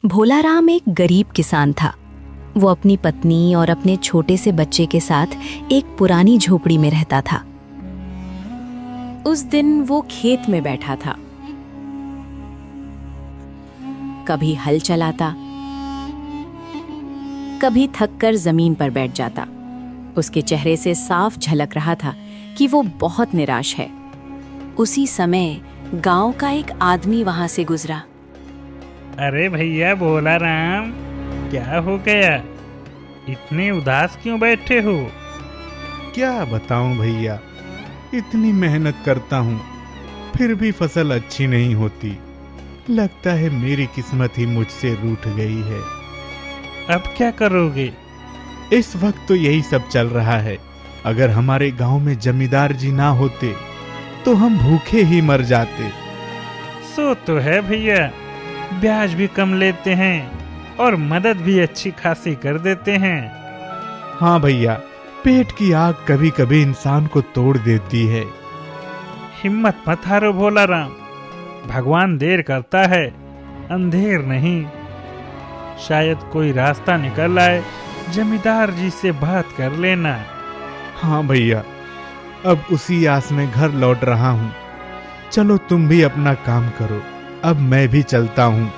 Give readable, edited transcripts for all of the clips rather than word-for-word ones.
भोलाराम एक गरीब किसान था। वो अपनी पत्नी और अपने छोटे से बच्चे के साथ एक पुरानी झोपड़ी में रहता था। उस दिन वो खेत में बैठा था। कभी हल चलाता, कभी थककर जमीन पर बैठ जाता। उसके चेहरे से साफ झलक रहा था कि वो बहुत निराश है। उसी समय गांव का एक आदमी वहां से गुजरा। अरे भैया भोलाराम, क्या हो गया? इतने उदास क्यों बैठे हो? क्या बताऊं भैया, इतनी मेहनत करता हूँ फिर भी फसल अच्छी नहीं होती। लगता है मेरी किस्मत ही मुझसे रूठ गई है। अब क्या करोगे? इस वक्त तो यही सब चल रहा है। अगर हमारे गांव में जमींदार जी ना होते तो हम भूखे ही मर जाते। सो तो है भैया, ब्याज भी कम लेते हैं और मदद भी अच्छी खासी कर देते हैं। हाँ भैया, पेट की आग कभी कभी इंसान को तोड़ देती है। हिम्मत मत हारो भोलाराम, भगवान देर करता है, अंधेर नहीं। शायद कोई रास्ता निकल आए, जमींदार जी से बात कर लेना। हाँ भैया, अब उसी आस में घर लौट रहा हूँ। चलो तुम भी अपना काम करो, अब मैं भी चलता हूँ।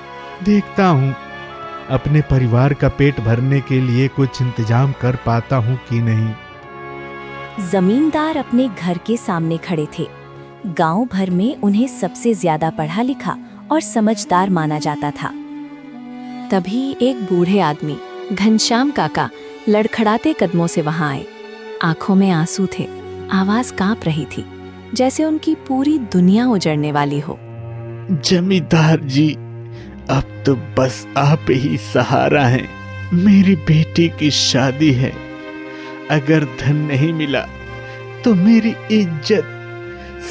देखता हूँ अपने परिवार का पेट भरने के लिए कुछ इंतजाम कर पाता हूँ कि नहीं। जमींदार अपने घर के सामने खड़े थे। गांव भर में उन्हें सबसे ज्यादा पढ़ा लिखा और समझदार माना जाता था। तभी एक बूढ़े आदमी, घनश्याम काका, लड़खड़ाते कदमों से वहां आए। आंखों में आंसू थे, आवाज कांप रही थी, जैसे उनकी पूरी दुनिया उजड़ने वाली हो। जमींदार जी, अब तो बस आप ही सहारा हैं। मेरी बेटी की शादी है। अगर धन नहीं मिला तो मेरी इज्जत,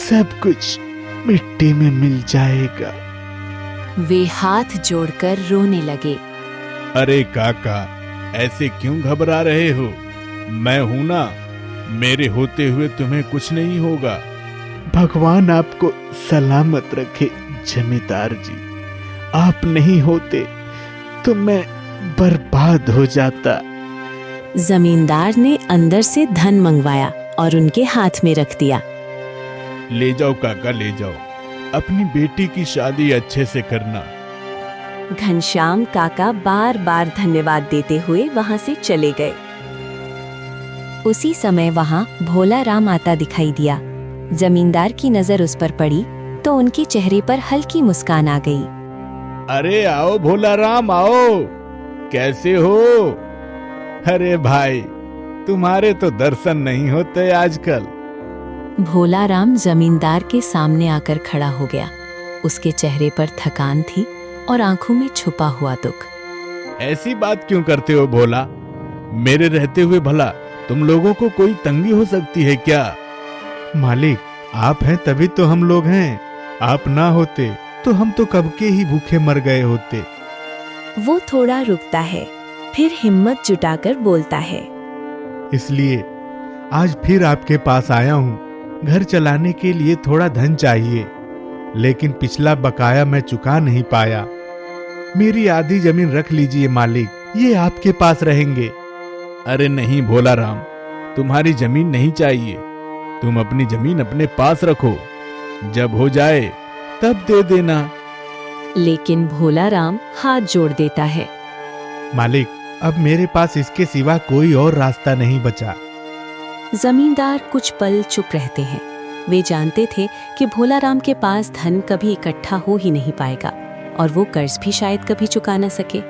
सब कुछ मिट्टी में मिल जाएगा। वे हाथ जोड़कर रोने लगे। अरे काका, ऐसे क्यों घबरा रहे हो? मैं हूं ना, मेरे होते हुए तुम्हें कुछ नहीं होगा। भगवान आपको सलामत रखे जमींदार जी। आप नहीं होते तो मैं बर्बाद हो जाता। जमींदार ने अंदर से धन मंगवाया और उनके हाथ में रख दिया। ले जाओ काका, ले जाओ। अपनी बेटी की शादी अच्छे से करना। घनश्याम काका बार बार धन्यवाद देते हुए वहां से चले गए। उसी समय वहां भोलाराम आता दिखाई दिया। जमींदार की नजर उस पर पड़ी तो उनके चेहरे पर हल्की मुस्कान आ गई। अरे आओ भोलाराम, आओ। कैसे हो? अरे भाई, तुम्हारे तो दर्शन नहीं होते आजकल। भोलाराम जमींदार के सामने आकर खड़ा हो गया। उसके चेहरे पर थकान थी और आंखों में छुपा हुआ दुख। ऐसी बात क्यों करते हो भोला? मेरे रहते हुए भला तुम लोगों को कोई तंगी हो सकती है क्या? मालिक, आप हैं तभी तो हम लोग हैं। आप ना होते तो हम तो कब के ही भूखे मर गए होते। वो थोड़ा रुकता है, फिर हिम्मत जुटाकर बोलता है। इसलिए आज फिर आपके पास आया हूँ। घर चलाने के लिए थोड़ा धन चाहिए, लेकिन पिछला बकाया मैं चुका नहीं पाया। मेरी आधी जमीन रख लीजिए मालिक, ये आपके पास रहेंगे। अरे नहीं भोलाराम, तुम्हारी जमीन नहीं चाहिए। तुम अपनी जमीन अपने पास रखो, जब हो जाए तब दे देना। लेकिन भोलाराम हाथ जोड़ देता है। मालिक, अब मेरे पास इसके सिवा कोई और रास्ता नहीं बचा। जमींदार कुछ पल चुप रहते हैं। वे जानते थे कि भोलाराम के पास धन कभी इकट्ठा हो ही नहीं पाएगा और वो कर्ज भी शायद कभी चुका न सके।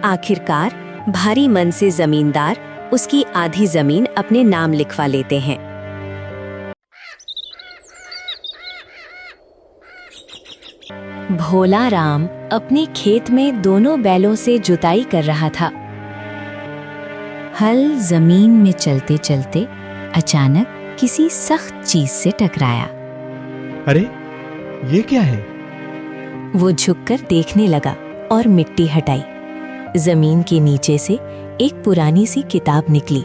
आखिरकार भारी मन से जमींदार उसकी आधी जमीन अपने नाम लिखवा लेते हैं। भोलाराम अपने खेत में दोनों बैलों से जुताई कर रहा था। हल जमीन में चलते चलते अचानक किसी सख्त चीज से टकराया। अरे ये क्या है? वो झुककर देखने लगा और मिट्टी हटाई। जमीन के नीचे से एक पुरानी सी किताब निकली।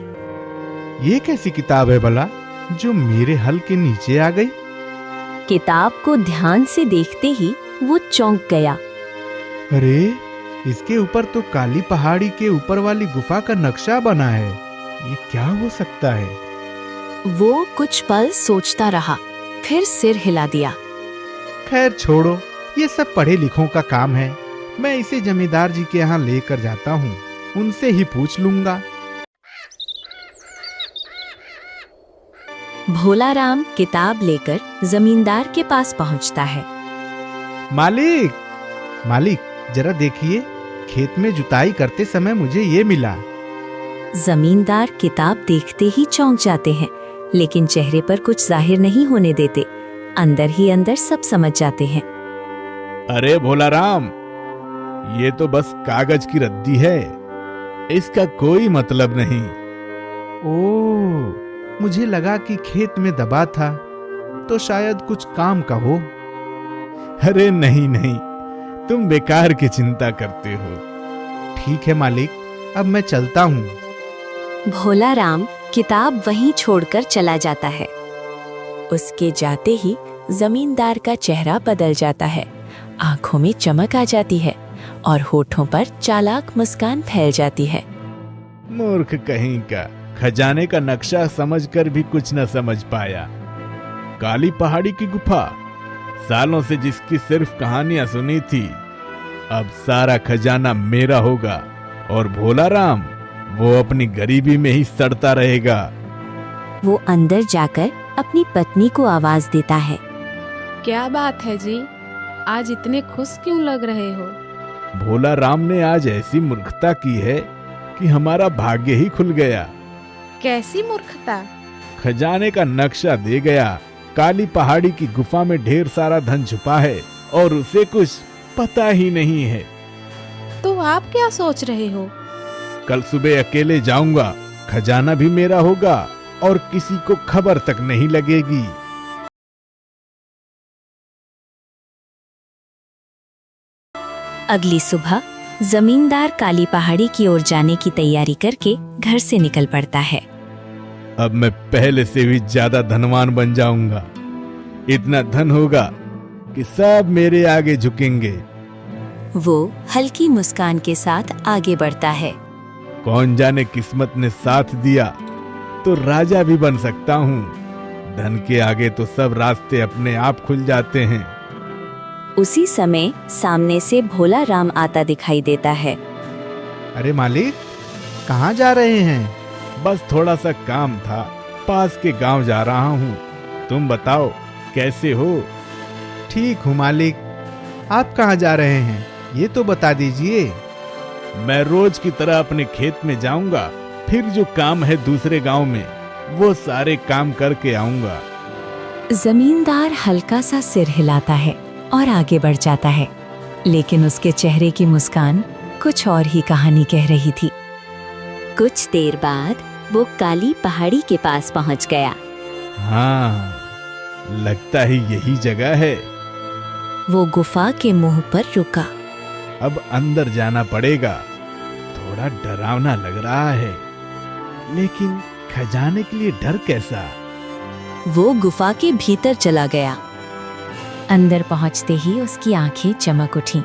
ये कैसी किताब है भला, जो मेरे हल के नीचे आ गई? किताब को ध्यान से देखते ही वो चौंक गया। अरे इसके ऊपर तो काली पहाड़ी के ऊपर वाली गुफा का नक्शा बना है। ये क्या हो सकता है? वो कुछ पल सोचता रहा, फिर सिर हिला दिया। खैर छोड़ो, ये सब पढ़े लिखों का काम है। मैं इसे जमींदार जी के यहाँ लेकर जाता हूँ, उनसे ही पूछ लूंगा। भोला राम किताब लेकर जमींदार के पास पहुंचता है। मालिक, मालिक जरा देखिए, खेत में जुताई करते समय मुझे ये मिला। जमींदार किताब देखते ही चौंक जाते हैं, लेकिन चेहरे पर कुछ जाहिर नहीं होने देते। अंदर ही अंदर सब समझ जाते हैं। अरे भोला राम, ये तो बस कागज की रद्दी है, इसका कोई मतलब नहीं। ओह, मुझे लगा कि खेत में दबा था, तो शायद कुछ काम का हो। अरे नहीं नहीं, तुम बेकार की चिंता करते हो। ठीक है मालिक, अब मैं चलता हूँ। भोला राम किताब वहीं छोड़कर चला जाता है। उसके जाते ही जमींदार का चेहरा बदल जाता है, आंखों में चमक आ जाती है और होठों पर चालाक मुस्कान फैल जाती है। मूर्ख कहीं का, खजाने का नक्शा समझकर भी कुछ न समझ पाया। काली पहाड़ी की गुफा, सालों से जिसकी सिर्फ कहानियां सुनी थी, अब सारा खजाना मेरा होगा और भोला राम वो अपनी गरीबी में ही सड़ता रहेगा। वो अंदर जाकर अपनी पत्नी को आवाज देता है। क्या बात है जी, आज इतने खुश क्यों लग रहे हो? भोला राम ने आज ऐसी मूर्खता की है कि हमारा भाग्य ही खुल गया। कैसी मूर्खता? खजाने का नक्शा दे गया, काली पहाड़ी की गुफा में ढेर सारा धन छुपा है और उसे कुछ पता ही नहीं है। तो आप क्या सोच रहे हो? कल सुबह अकेले जाऊंगा, खजाना भी मेरा होगा और किसी को खबर तक नहीं लगेगी। अगली सुबह जमींदार काली पहाड़ी की ओर जाने की तैयारी करके घर से निकल पड़ता है। अब मैं पहले से भी ज्यादा धनवान बन जाऊंगा। इतना धन होगा कि सब मेरे आगे झुकेंगे। वो हल्की मुस्कान के साथ आगे बढ़ता है। कौन जाने किस्मत ने साथ दिया तो राजा भी बन सकता हूँ। धन के आगे तो सब रास्ते अपने आप खुल जाते हैं। उसी समय सामने से भोला राम आता दिखाई देता है। अरे मालिक, कहाँ जा रहे हैं? बस थोड़ा सा काम था, पास के गांव जा रहा हूँ। तुम बताओ कैसे हो? ठीक हूँ मालिक। आप कहाँ जा रहे हैं, ये तो बता दीजिए। मैं रोज की तरह अपने खेत में जाऊंगा, फिर जो काम है दूसरे गांव में वो सारे काम करके आऊंगा। जमींदार हल्का सा सिर हिलाता है और आगे बढ़ जाता है, लेकिन उसके चेहरे की मुस्कान कुछ और ही कहानी कह रही थी। कुछ देर बाद वो काली पहाड़ी के पास पहुंच गया। हाँ, लगता है यही जगह है। वो गुफा के मुंह पर रुका। अब अंदर जाना पड़ेगा। थोड़ा डरावना लग रहा है, लेकिन खजाने के लिए डर कैसा? वो गुफा के भीतर चला गया। अंदर पहुंचते ही उसकी आंखें चमक उठीं।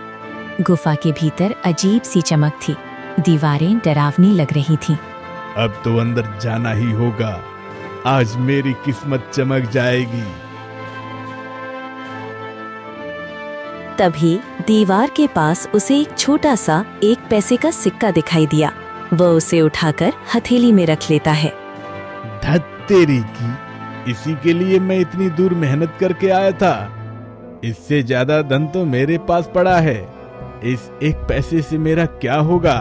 गुफा के भीतर अजीब सी चमक थी, दीवारें डरावनी लग रही थीं। अब तो अंदर जाना ही होगा, आज मेरी किस्मत चमक जाएगी। तभी दीवार के पास उसे एक छोटा सा 1 पैसे का सिक्का दिखाई दिया। वह उसे उठाकर हथेली में रख लेता है। धत तेरी की, इसी के लिए मैं इतनी दूर मेहनत करके आया था। इससे ज्यादा धन तो मेरे पास पड़ा है। इस 1 पैसे से मेरा क्या होगा?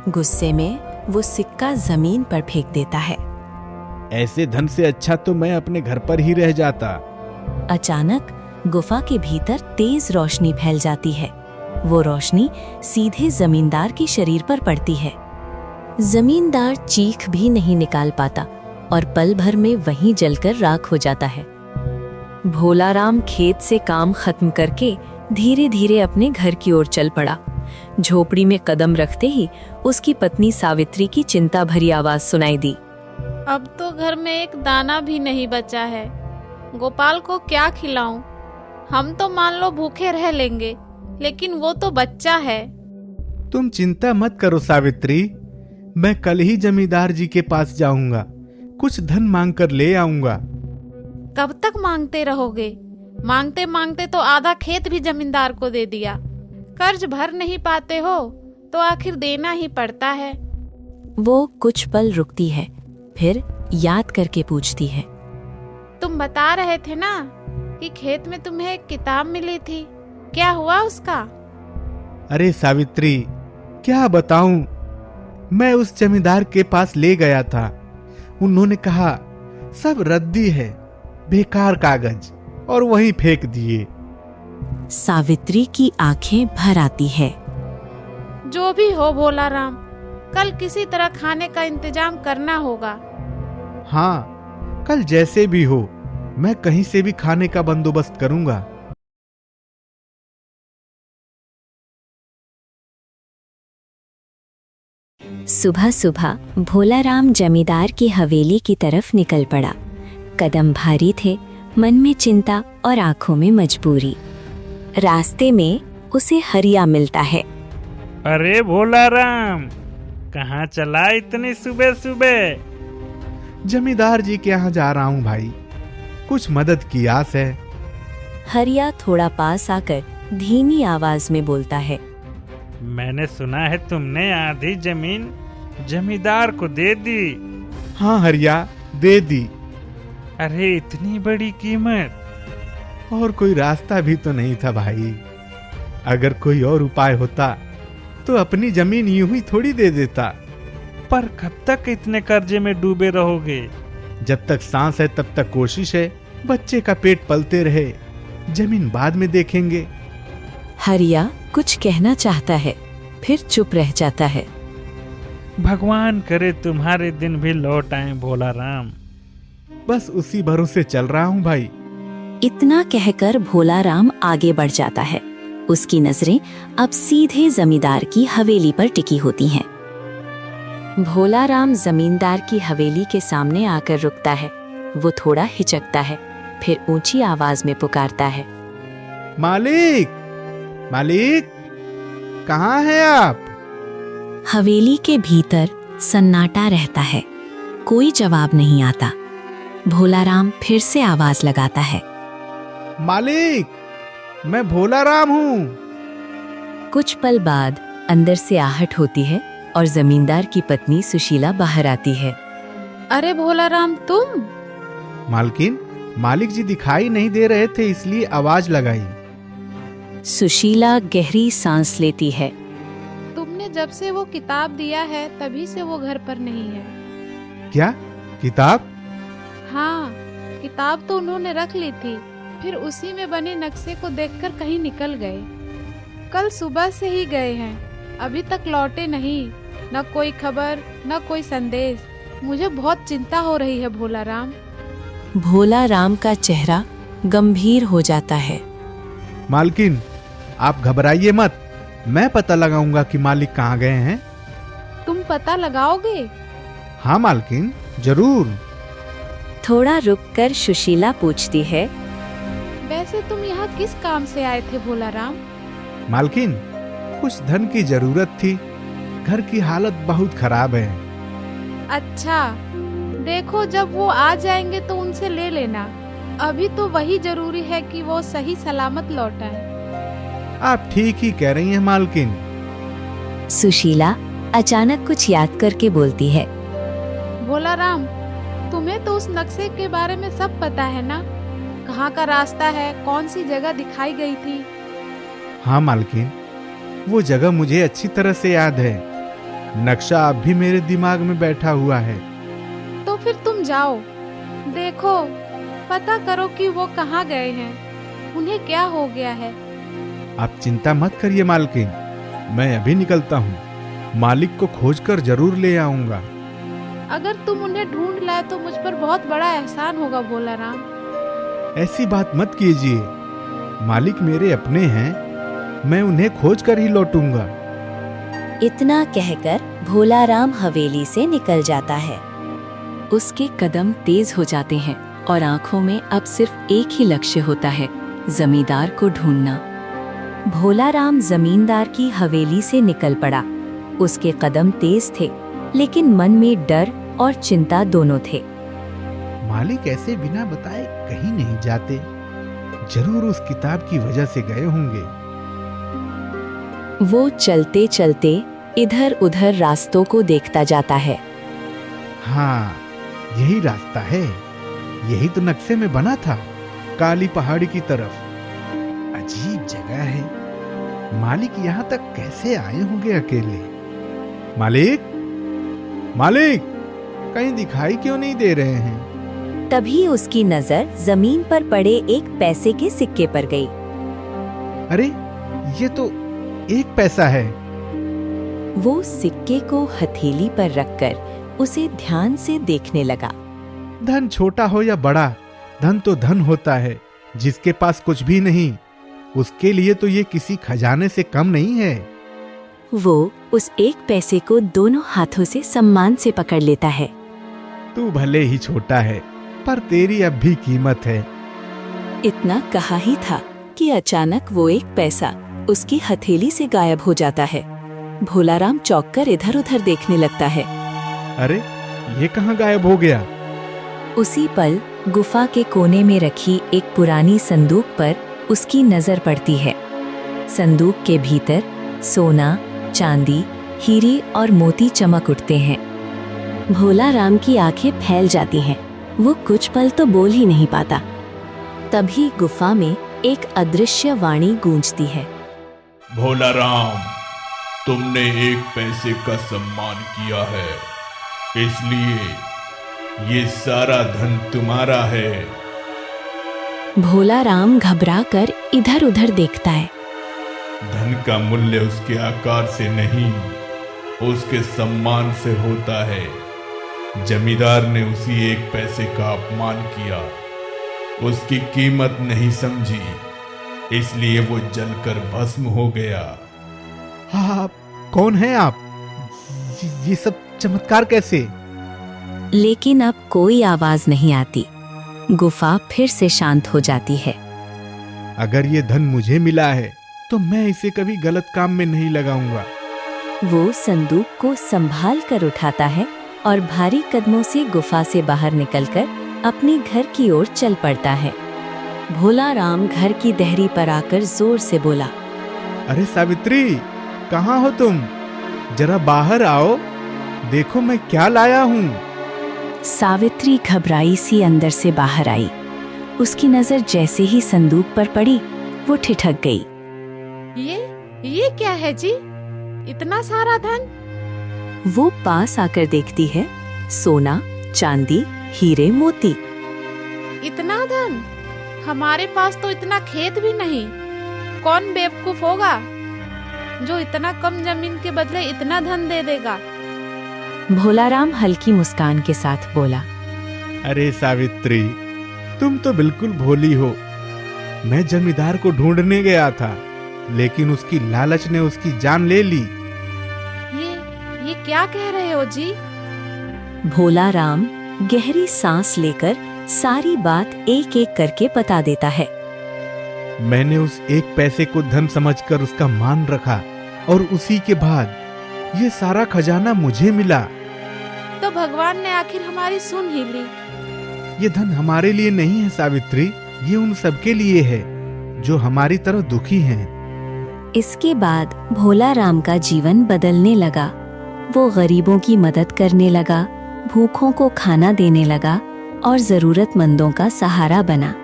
गुस्से में वो सिक्का जमीन पर फेंक देता है। ऐसे धन से अच्छा तो मैं अपने घर पर ही रह जाता। अचानक गुफा के भीतर तेज रोशनी फैल जाती है। वो रोशनी सीधे जमींदार के शरीर पर पड़ती है। जमींदार चीख भी नहीं निकाल पाता और पल भर में वहीं जलकर राख हो जाता है। भोला राम खेत से काम खत्म करके धीरे धीरे अपने घर की ओर चल पड़ा। झोपड़ी में कदम रखते ही उसकी पत्नी सावित्री की चिंता भरी आवाज सुनाई दी। अब तो घर में एक दाना भी नहीं बचा है। गोपाल को क्या खिलाऊं? हम तो मान लो भूखे रह लेंगे, लेकिन वो तो बच्चा है। तुम चिंता मत करो सावित्री, मैं कल ही जमींदार जी के पास जाऊंगा, कुछ धन मांग कर ले आऊंगा। कब तक मांगते रहोगे? मांगते मांगते तो आधा खेत भी जमींदार को दे दिया। कर्ज भर नहीं पाते हो तो आखिर देना ही पड़ता है। वो कुछ पल रुकती है, फिर याद करके पूछती है, तुम बता रहे थे ना कि खेत में तुम्हें एक किताब मिली थी, क्या हुआ उसका? अरे सावित्री, क्या बताऊं, मैं उस जमींदार के पास ले गया था। उन्होंने कहा सब रद्दी है, बेकार कागज, और वहीं फेंक दिए। सावित्री की आंखें भर आती है। जो भी हो भोला राम, कल किसी तरह खाने का इंतजाम करना होगा। हाँ, कल जैसे भी हो मैं कहीं से भी खाने का बंदोबस्त करूंगा। सुबह सुबह भोला राम जमींदार की हवेली की तरफ निकल पड़ा। कदम भारी थे, मन में चिंता और आंखों में मजबूरी। रास्ते में उसे हरिया मिलता है। अरे भोला राम, कहाँ चला इतनी सुबह सुबह? जमींदार जी के यहाँ जा रहा हूँ भाई, कुछ मदद की आस है। हरिया थोड़ा पास आकर धीमी आवाज में बोलता है, मैंने सुना है तुमने आधी जमीन जमींदार को दे दी। हाँ हरिया, दे दी। अरे इतनी बड़ी कीमत! और कोई रास्ता भी तो नहीं था भाई। अगर कोई और उपाय होता तो अपनी जमीन यूं ही थोड़ी दे देता। पर कब तक इतने कर्जे में डूबे रहोगे? जब तक सांस है तब तक कोशिश है, बच्चे का पेट पलते रहे, जमीन बाद में देखेंगे। हरिया कुछ कहना चाहता है, फिर चुप रह जाता है। भगवान करे तुम्हारे दिन भी लौट आए भोला राम। बस उसी भरोसे चल रहा हूँ भाई। इतना कहकर भोला राम आगे बढ़ जाता है। उसकी नजरें अब सीधे जमींदार की हवेली पर टिकी होती हैं। भोला राम जमींदार की हवेली के सामने आकर रुकता है। वो थोड़ा हिचकता है, फिर ऊंची आवाज में पुकारता है, मालिक, मालिक, कहाँ हैं आप? हवेली के भीतर सन्नाटा रहता है, कोई जवाब नहीं आता। भोला राम फिर से आवाज लगाता है, मालिक, मैं भोला राम हूँ। कुछ पल बाद अंदर से आहट होती है और जमींदार की पत्नी सुशीला बाहर आती है। अरे भोला राम, तुम? मालकिन, मालिक जी दिखाई नहीं दे रहे थे इसलिए आवाज लगाई। सुशीला गहरी सांस लेती है। तुमने जब से वो किताब दिया है तभी से वो घर पर नहीं है। क्या किताब? हाँ, किताब तो उन्होंने रख ली थी, फिर उसी में बने नक्शे को देखकर कहीं निकल गए। कल सुबह से ही गए हैं, अभी तक लौटे नहीं। न कोई खबर, न कोई संदेश। मुझे बहुत चिंता हो रही है भोला राम। भोला राम का चेहरा गंभीर हो जाता है। मालकिन, आप घबराइए मत, मैं पता लगाऊंगा कि मालिक कहाँ गए हैं। तुम पता लगाओगे? हाँ मालकिन, जरूर। थोड़ा रुककर सुशीला पूछती है, वैसे तुम यहाँ किस काम से आए थे भोला राम? मालकिन, कुछ धन की जरूरत थी, घर की हालत बहुत खराब है। अच्छा, देखो जब वो आ जाएंगे तो उनसे ले लेना। अभी तो वही जरूरी है कि वो सही सलामत लौट आए। आप ठीक ही कह रही हैं मालकिन। सुशीला अचानक कुछ याद करके बोलती है, भोला राम, तुम्हें तो उस नक्शे के बारे में सब पता है ना? कहाँ का रास्ता है, कौन सी जगह दिखाई गई थी? हाँ मालकिन, वो जगह मुझे अच्छी तरह से याद है। नक्शा अब भी मेरे दिमाग में बैठा हुआ है। तो फिर तुम जाओ, देखो, पता करो कि वो कहाँ गए हैं, उन्हें क्या हो गया है। आप चिंता मत करिए मालकिन, मैं अभी निकलता हूँ। मालिक को खोजकर जरूर ले आऊंगा। अगर तुम उन्हें ढूंढ लाए तो मुझ पर बहुत बड़ा एहसान होगा भोला राम। ऐसी बात मत कीजिए, मालिक मेरे अपने हैं, मैं उन्हें खोज कर ही लौटूंगा। इतना कहकर भोला राम हवेली से निकल जाता है। उसके कदम तेज हो जाते हैं और आंखों में अब सिर्फ एक ही लक्ष्य होता है, जमींदार को ढूंढना। भोलाराम जमींदार की हवेली से निकल पड़ा। उसके कदम तेज थे, लेकिन मन में डर और चिंता दोनों थे। मालिक ऐसे बिना बताए कहीं नहीं जाते, जरूर उस किताब की वजह से गए होंगे। वो चलते चलते इधर उधर रास्तों को देखता जाता है। हाँ, यही रास्ता है, यही तो नक्शे में बना था, काली पहाड़ी की तरफ। अजीब जगह है, मालिक यहाँ तक कैसे आए होंगे अकेले? मालिक, मालिक, कहीं दिखाई क्यों नहीं दे रहे हैं? तभी उसकी नजर जमीन पर पड़े एक पैसे के सिक्के पर गई। अरे, ये तो 1 पैसा है। वो सिक्के को हथेली पर रखकर उसे ध्यान से देखने लगा। धन छोटा हो या बड़ा, धन तो धन होता है। जिसके पास कुछ भी नहीं, उसके लिए तो ये किसी खजाने से कम नहीं है। वो उस 1 पैसे को दोनों हाथों से सम्मान से पकड़ लेता है। तू भले ही छोटा है, पर तेरी अब भी कीमत है। इतना कहा ही था कि अचानक वो 1 पैसा उसकी हथेली से गायब हो जाता है। भोलाराम चौंक कर इधर उधर देखने लगता है। अरे, ये कहाँ गायब हो गया? उसी पल गुफा के कोने में रखी एक पुरानी संदूक पर उसकी नजर पड़ती है। संदूक के भीतर सोना, चांदी, हीरे और मोती चमक उठते हैं। भोलाराम की आंखें फैल जाती हैं। वो कुछ पल तो बोल ही नहीं पाता। तभी गुफा में एक अदृश्य वाणी गूंजती है। भोलाराम, तुमने 1 पैसे का सम्मान किया है, इसलिए ये सारा धन तुम्हारा है। भोलाराम घबराकर इधर उधर देखता है। धन का मूल्य उसके आकार से नहीं, उसके सम्मान से होता है। जमींदार ने उसी 1 पैसे का अपमान किया, उसकी कीमत नहीं समझी, इसलिए वो जलकर भस्म हो गया। आप कौन हैं आप? ये सब चमत्कार कैसे? लेकिन अब कोई आवाज नहीं आती। गुफा फिर से शांत हो जाती है। अगर ये धन मुझे मिला है, तो मैं इसे कभी गलत काम में नहीं लगाऊंगा। वो संदूक को संभाल कर उठाता है और भारी कदमों से गुफा से बाहर निकलकर अपने घर की ओर चल पड़ता है। भोलाराम घर की देहरी पर आकर जोर से बोला, अरे सावित्री, कहाँ हो तुम? जरा बाहर आओ, देखो मैं क्या लाया हूँ। सावित्री घबराई सी अंदर से बाहर आई। उसकी नजर जैसे ही संदूक पर पड़ी, वो ठिठक गई। ये क्या है जी? इतना सारा धन? वो पास आकर देखती है, सोना, चांदी, हीरे, मोती। इतना धन? हमारे पास तो इतना खेत भी नहीं। कौन बेवकूफ होगा जो इतना कम जमीन के बदले इतना धन दे देगा? भोलाराम हल्की मुस्कान के साथ बोला, अरे सावित्री, तुम तो बिल्कुल भोली हो। मैं जमींदार को ढूंढने गया था, लेकिन उसकी लालच ने उसकी जान ले ली। ये क्या कह रहे हो जी? भोलाराम गहरी सांस लेकर सारी बात एक एक करके बता देता है। मैंने उस 1 पैसे को धन समझकर उसका मान रखा, और उसी के बाद ये सारा खजाना मुझे मिला। तो भगवान ने आखिर हमारी सुन ही ली। ये धन हमारे लिए नहीं है सावित्री, ये उन सबके लिए है जो हमारी तरह दुखी हैं। इसके बाद भोलाराम का जीवन बदलने लगा। वो गरीबों की मदद करने लगा, भूखों को खाना देने लगा और जरूरतमंदों का सहारा बना।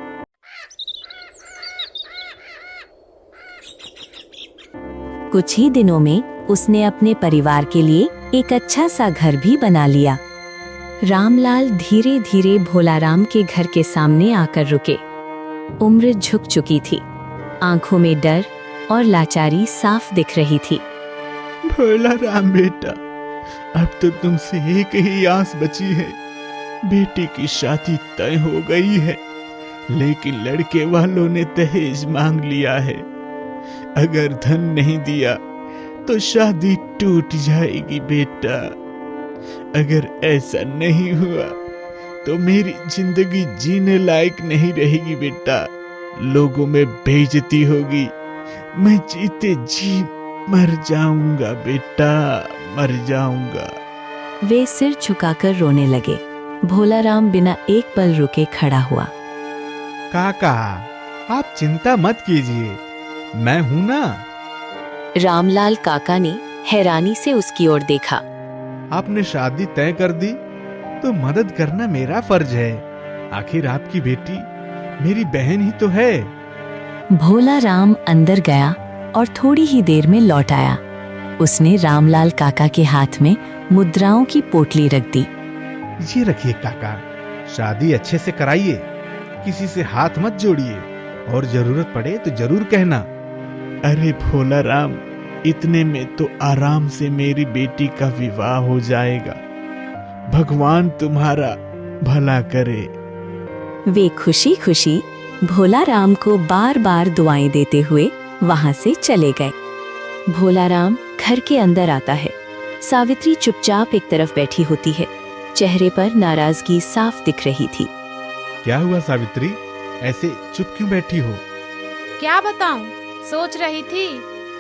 कुछ ही दिनों में उसने अपने परिवार के लिए एक अच्छा सा घर भी बना लिया। रामलाल धीरे धीरे भोलाराम के घर के सामने आकर रुके। उम्र झुक चुकी थी, आंखों में डर और लाचारी साफ दिख रही थी। भोलाराम बेटा, अब तो तुमसे एक ही आस बची है। बेटी की शादी तय हो गई है, लेकिन लड़के वालों ने दहेज मांग लिया है। अगर धन नहीं दिया तो शादी टूट जाएगी बेटा। अगर ऐसा नहीं हुआ तो मेरी जिंदगी जीने लायक नहीं रहेगी बेटा। लोगों में बेइज्जती होगी, मैं जीते जी मर जाऊंगा बेटा, मर जाऊंगा। वे सिर झुकाकर रोने लगे। भोलाराम बिना एक पल रुके खड़ा हुआ। काका, आप चिंता मत कीजिए, मैं हूं ना। रामलाल काका ने हैरानी से उसकी ओर देखा। आपने शादी तय कर दी तो मदद करना मेरा फर्ज है। आखिर आपकी बेटी मेरी बहन ही तो है। भोलाराम अंदर गया और थोड़ी ही देर में लौट आया। उसने रामलाल काका के हाथ में मुद्राओं की पोटली रख दी। ये रखिए काका, शादी अच्छे से कराइए, किसी से हाथ मत जोड़िए और जरूरत पड़े तो जरूर कहना। अरे भोलाराम, इतने में तो आराम से मेरी बेटी का विवाह हो जाएगा। भगवान तुम्हारा भला करे। वे खुशी खुशी भोलाराम को बार बार दुआएं देते हुए वहां से चले गए। भोलाराम घर के अंदर आता है। सावित्री चुपचाप एक तरफ बैठी होती है। चेहरे पर नाराजगी साफ दिख रही थी। क्या हुआ सावित्री, ऐसे चुप क्यों बैठी हो? क्या बताऊं, सोच रही थी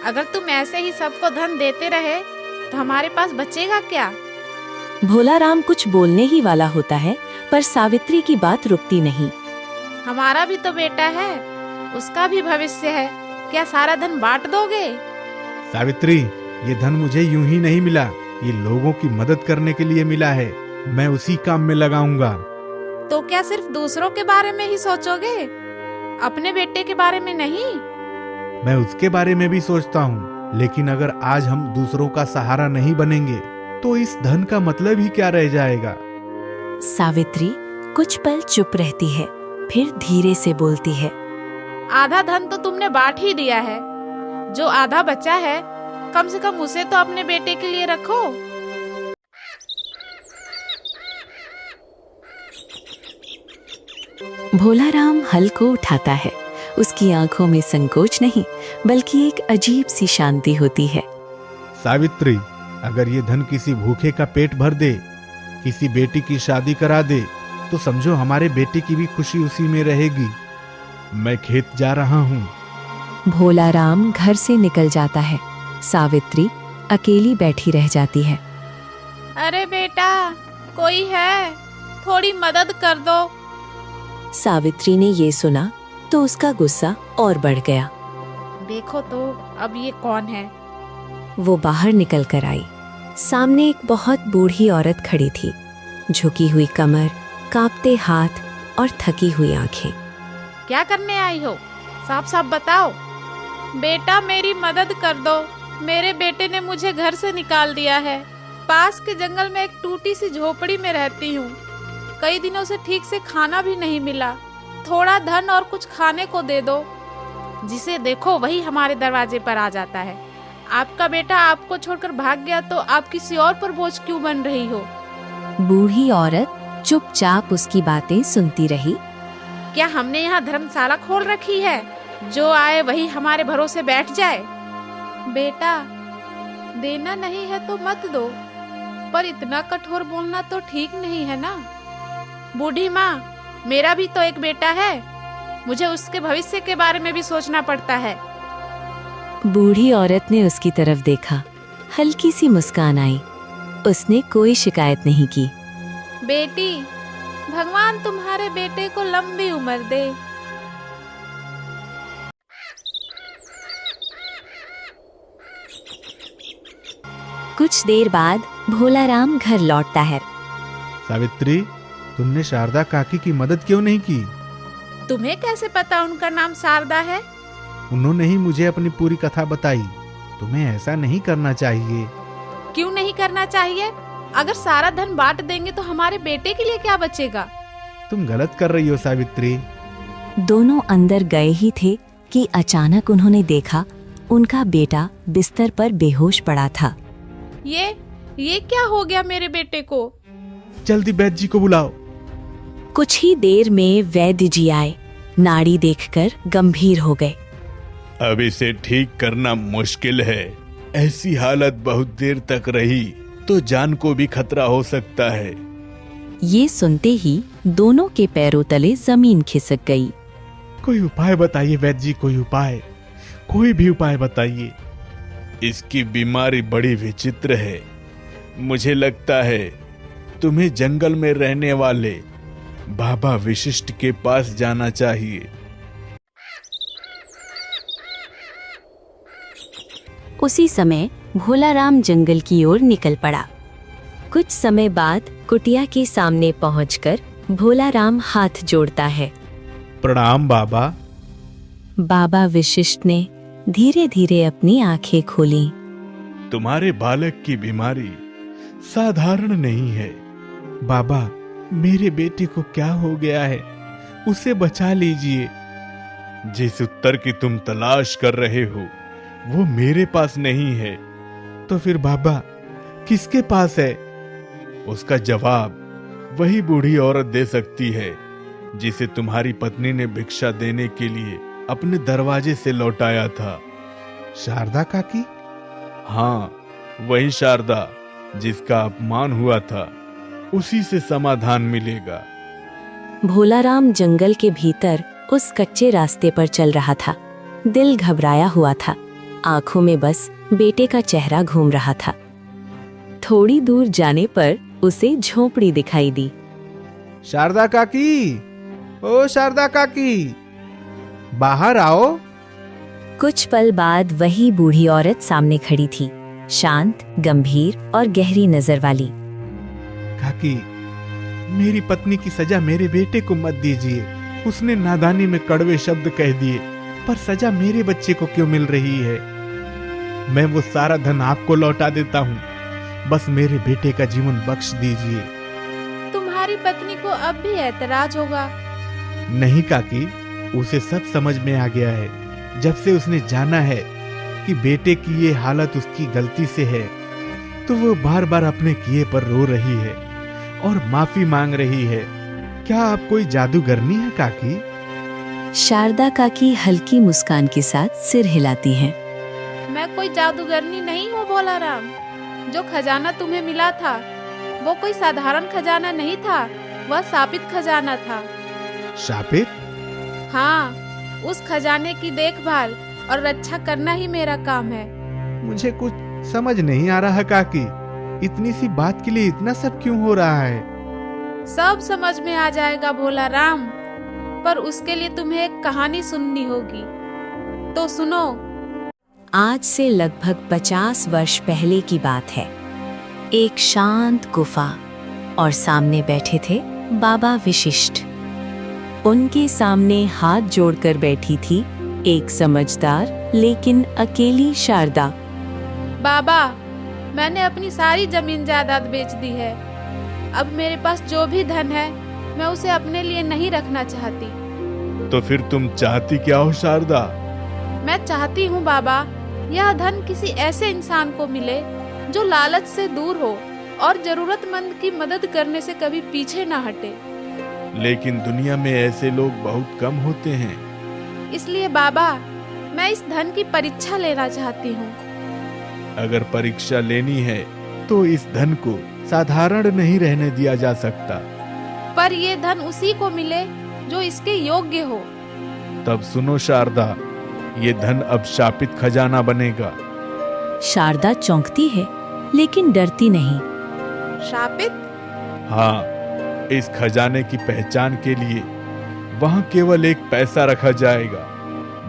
अगर तुम ऐसे ही सबको धन देते रहे तो हमारे पास बचेगा क्या। भोलाराम कुछ बोलने ही वाला होता है, पर सावित्री की बात रुकती नहीं। हमारा भी तो बेटा है, उसका भी भविष्य है, क्या सारा धन बांट दोगे? सावित्री, ये धन मुझे यूं ही नहीं मिला, ये लोगों की मदद करने के लिए मिला है। मैं उसी काम में लगाऊंगा। तो क्या सिर्फ दूसरों के बारे में ही सोचोगे, अपने बेटे के बारे में नहीं? मैं उसके बारे में भी सोचता हूँ, लेकिन अगर आज हम दूसरों का सहारा नहीं बनेंगे तो इस धन का मतलब ही क्या रह जाएगा। सावित्री कुछ पल चुप रहती है, फिर धीरे से बोलती है। आधा धन तो तुमने बांट ही दिया है, जो आधा बचा है कम से कम उसे तो अपने बेटे के लिए रखो। भोलाराम हल को उठाता है। उसकी आंखों में संकोच नहीं, बल्कि एक अजीब सी शांति होती है। सावित्री, अगर ये धन किसी भूखे का पेट भर दे, किसी बेटी की शादी करा दे, तो समझो हमारे बेटे की भी खुशी उसी में रहेगी। मैं खेत जा रहा हूँ। भोलाराम घर से निकल जाता है। सावित्री अकेली बैठी रह जाती है। अरे बेटा, कोई है, थोड़ी मदद कर दो। सावित्री ने ये सुना तो उसका गुस्सा और बढ़ गया। देखो तो अब ये कौन है? वो बाहर निकल कर आई। सामने एक बहुत बूढ़ी औरत खड़ी थी, झुकी हुई कमर, कांपते हाथ और थकी हुई आंखें। क्या करने आई हो, साफ साफ बताओ। बेटा, मेरी मदद कर दो, मेरे बेटे ने मुझे घर से निकाल दिया है। पास के जंगल में एक टूटी सी झोपड़ी में रहती हूँ। कई दिनों से ठीक से खाना भी नहीं मिला। थोड़ा धन और कुछ खाने को दे दो। जिसे देखो वही हमारे दरवाजे पर आ जाता है। आपका बेटा आपको छोड़कर भाग गया तो आप किसी और पर बोझ क्यों बन रही हो? बूढ़ी औरत चुपचाप उसकी बातें सुनती रही। क्या हमने यहाँ धर्मशाला खोल रखी है, जो आए वही हमारे भरोसे बैठ जाए? बेटा, देना नहीं है तो मत दो, पर इतना कठोर बोलना तो ठीक नहीं है ना। बूढ़ी माँ, मेरा भी तो एक बेटा है, मुझे उसके भविष्य के बारे में भी सोचना पड़ता है। बूढ़ी औरत ने उसकी तरफ देखा। हल्की सी मुस्कान आई। उसने कोई शिकायत नहीं की। बेटी, भगवान तुम्हारे बेटे को लंबी उम्र दे। कुछ देर बाद भोलाराम घर लौटता है। सावित्री, तुमने शारदा काकी की मदद क्यों नहीं की? तुम्हें कैसे पता उनका नाम शारदा है? उन्होंने ही मुझे अपनी पूरी कथा बताई। तुम्हें ऐसा नहीं करना चाहिए। क्यों नहीं करना चाहिए? अगर सारा धन बांट देंगे तो हमारे बेटे के लिए क्या बचेगा? तुम गलत कर रही हो सावित्री। दोनों अंदर गए ही थे कि अचानक उन्होंने देखा उनका बेटा बिस्तर पर बेहोश पड़ा था। ये क्या हो गया मेरे बेटे को? जल्दी वैद्य जी को बुलाओ। कुछ ही देर में वैद्य जी आए। नाड़ी देखकर गंभीर हो गए। अब इसे ठीक करना मुश्किल है। ऐसी हालत बहुत देर तक रही तो जान को भी खतरा हो सकता है। ये सुनते ही दोनों के पैरों तले जमीन खिसक गई। कोई उपाय बताइए वैद्य जी, कोई उपाय। कोई भी उपाय बताइए। इसकी बीमारी बड़ी विचित्र है। मुझे लगता है तुम्हें जंगल में रहने वाले बाबा विशिष्ट के पास जाना चाहिए। उसी समय भोलाराम जंगल की ओर निकल पड़ा। कुछ समय बाद कुटिया के सामने पहुंचकर भोलाराम हाथ जोड़ता है। प्रणाम बाबा। बाबा विशिष्ट ने धीरे धीरे अपनी आंखें खोली। तुम्हारे बालक की बीमारी साधारण नहीं है। बाबा, मेरे बेटे को क्या हो गया है? उसे बचा लीजिए। जिस उत्तर की तुम तलाश कर रहे हो वो मेरे पास नहीं है। तो फिर बाबा किसके पास है? उसका जवाब वही बूढ़ी औरत दे सकती है जिसे तुम्हारी पत्नी ने भिक्षा देने के लिए अपने दरवाजे से लौटाया था। शारदा काकी? हाँ, वही शारदा जिसका अपमान हुआ था। उसी से समाधान मिलेगा। भोलाराम जंगल के भीतर उस कच्चे रास्ते पर चल रहा था। दिल घबराया हुआ था। आंखों में बस बेटे का चेहरा घूम रहा था। थोड़ी दूर जाने पर उसे झोपड़ी दिखाई दी। शारदा काकी, ओ शारदा काकी, बाहर आओ। कुछ पल बाद वही बूढ़ी औरत सामने खड़ी थी, शांत, गंभीर और गहरी नजर वाली। काकी, मेरी पत्नी की सजा मेरे बेटे को मत दीजिए। उसने नादानी में कड़वे शब्द कह दिए, पर सजा मेरे बच्चे को क्यों मिल रही है? मैं वो सारा धन आपको लौटा देता हूँ। बस मेरे बेटे का जीवन बख्श दीजिए। तुम्हारी पत्नी को अब भी ऐतराज होगा। नहीं काकी, उसे सब समझ में आ गया है। जब से उसने जाना है कि बेटे की ये हालत उसकी गलती से है, तो वो बार बार अपने किए पर रो रही है और माफी मांग रही है। क्या आप कोई जादूगरनी है काकी? शारदा काकी हल्की मुस्कान के साथ सिर हिलाती हैं। मैं कोई जादूगरनी नहीं हूँ भोलाराम। जो खजाना तुम्हें मिला था वो कोई साधारण खजाना नहीं था, वह शापित खजाना था। शापित? हाँ, उस खजाने की देखभाल और रक्षा करना ही मेरा काम है। मुझे कुछ समझ नहीं आ रहा काकी। इतनी सी बात के लिए इतना सब क्यों हो रहा है? सब समझ में आ जाएगा भोलाराम, पर उसके लिए तुम्हें एक कहानी सुननी होगी। तो सुनो। आज से लगभग 50 वर्ष पहले की बात है। एक शांत गुफा और सामने बैठे थे बाबा विशिष्ट। उनके सामने हाथ जोड़कर बैठी थी एक समझदार लेकिन अकेली शारदा। बाबा, मैंने अपनी सारी जमीन जायदाद बेच दी है। अब मेरे पास जो भी धन है मैं उसे अपने लिए नहीं रखना चाहती। तो फिर तुम चाहती क्या हो शारदा? मैं चाहती हूँ बाबा, यह धन किसी ऐसे इंसान को मिले जो लालच से दूर हो और जरूरतमंद की मदद करने से कभी पीछे ना हटे। लेकिन दुनिया में ऐसे लोग बहुत कम होते हैं। इसलिए बाबा, मैं इस धन की परीक्षा लेना चाहती हूँ। अगर परीक्षा लेनी है तो इस धन को साधारण नहीं रहने दिया जा सकता। पर ये धन उसी को मिले जो इसके योग्य हो। तब सुनो शारदा, ये धन अब शापित खजाना बनेगा। शारदा चौंकती है लेकिन डरती नहीं। शापित? हाँ, इस खजाने की पहचान के लिए वहां केवल एक पैसा रखा जाएगा।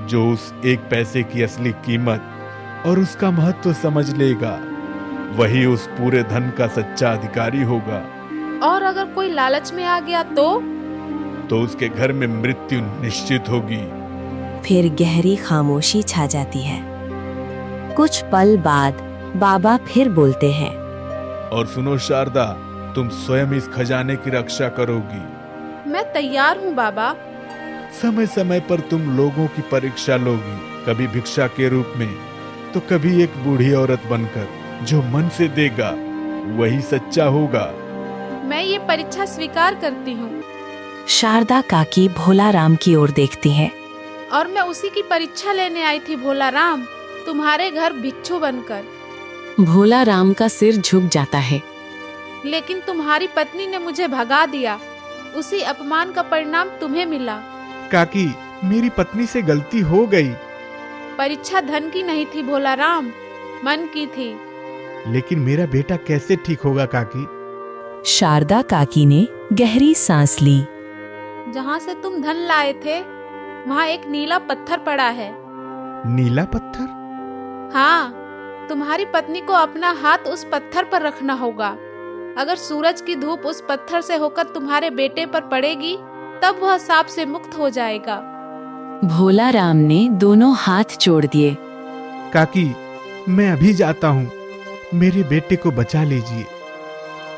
जो उस एक पैसे की असली कीमत और उसका महत्व समझ लेगा, वही उस पूरे धन का सच्चा अधिकारी होगा। और अगर कोई लालच में आ गया तो उसके घर में मृत्यु निश्चित होगी। फिर गहरी खामोशी छा जाती है। कुछ पल बाद बाबा फिर बोलते हैं। और सुनो शारदा, तुम स्वयं इस खजाने की रक्षा करोगी। मैं तैयार हूँ बाबा। समय समय पर तुम लोगों की परीक्षा लोगी, कभी भिक्षा के रूप में तो कभी एक बूढ़ी औरत बनकर। जो मन से देगा वही सच्चा होगा। मैं ये परीक्षा स्वीकार करती हूँ। शारदा काकी भोलाराम की ओर देखती हैं। और मैं उसी की परीक्षा लेने आई थी भोलाराम, तुम्हारे घर भिक्षु बनकर। भोलाराम का सिर झुक जाता है। लेकिन तुम्हारी पत्नी ने मुझे भगा दिया। उसी अपमान का परिणाम तुम्हें मिला। काकी, मेरी पत्नी से गलती हो गई। परीक्षा धन की नहीं थी भोला राम, मन की थी। लेकिन मेरा बेटा कैसे ठीक होगा काकी? शारदा काकी ने गहरी सांस ली। जहाँ से तुम धन लाए थे वहाँ एक नीला पत्थर पड़ा है। नीला पत्थर? हाँ, तुम्हारी पत्नी को अपना हाथ उस पत्थर पर रखना होगा। अगर सूरज की धूप उस पत्थर से होकर तुम्हारे बेटे पर पड़ेगी तब वह सांप से मुक्त हो जाएगा। भोला राम ने दोनों हाथ जोड़ दिए। काकी, मैं अभी जाता हूँ, मेरे बेटे को बचा लीजिए।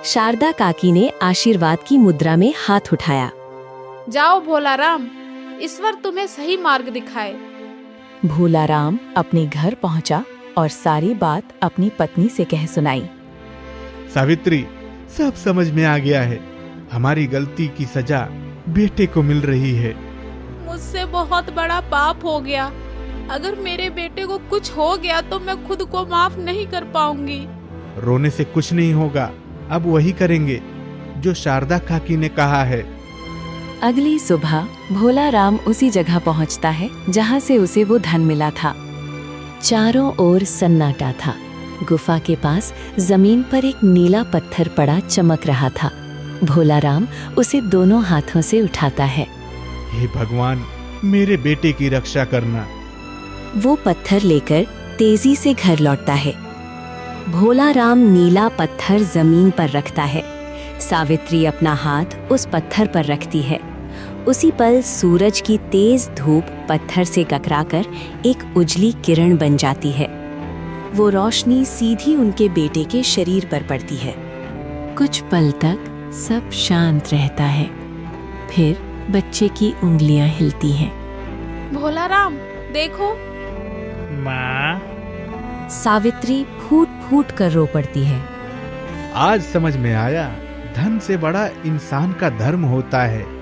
शारदा काकी ने आशीर्वाद की मुद्रा में हाथ उठाया। जाओ भोला राम, ईश्वर तुम्हें सही मार्ग दिखाए। भोला राम अपने घर पहुंचा और सारी बात अपनी पत्नी से कह सुनाई। सावित्री, सब समझ में आ गया है। हमारी गलती की सजा बेटे को मिल रही है। मुझसे बहुत बड़ा पाप हो गया। अगर मेरे बेटे को कुछ हो गया तो मैं खुद को माफ नहीं कर पाऊंगी। रोने से कुछ नहीं होगा, अब वही करेंगे जो शारदा काकी ने कहा है। अगली सुबह भोला राम उसी जगह पहुंचता है जहां से उसे वो धन मिला था। चारों ओर सन्नाटा था। गुफा के पास जमीन पर एक नीला पत्थर पड़ा चमक रहा था। भोला राम उसे दोनों हाथों से उठाता है। हे भगवान, मेरे बेटे की रक्षा करना। वो पत्थर लेकर तेजी से घर लौटता है। भोला राम नीला पत्थर जमीन पर रखता है। सावित्री अपना हाथ उस पत्थर पर रखती है। उसी पल सूरज की तेज धूप पत्थर से टकराकर एक उजली किरण बन जाती है। वो रोशनी सीधी उनके बेटे के शरीर पर पड़ती है। कुछ पल तक सब शांत रहता है। फिर बच्चे की उंगलियां हिलती हैं। भोला राम, देखो। माँ, सावित्री फूट फूट कर रो पड़ती है। आज समझ में आया, धन से बड़ा इंसान का धर्म होता है।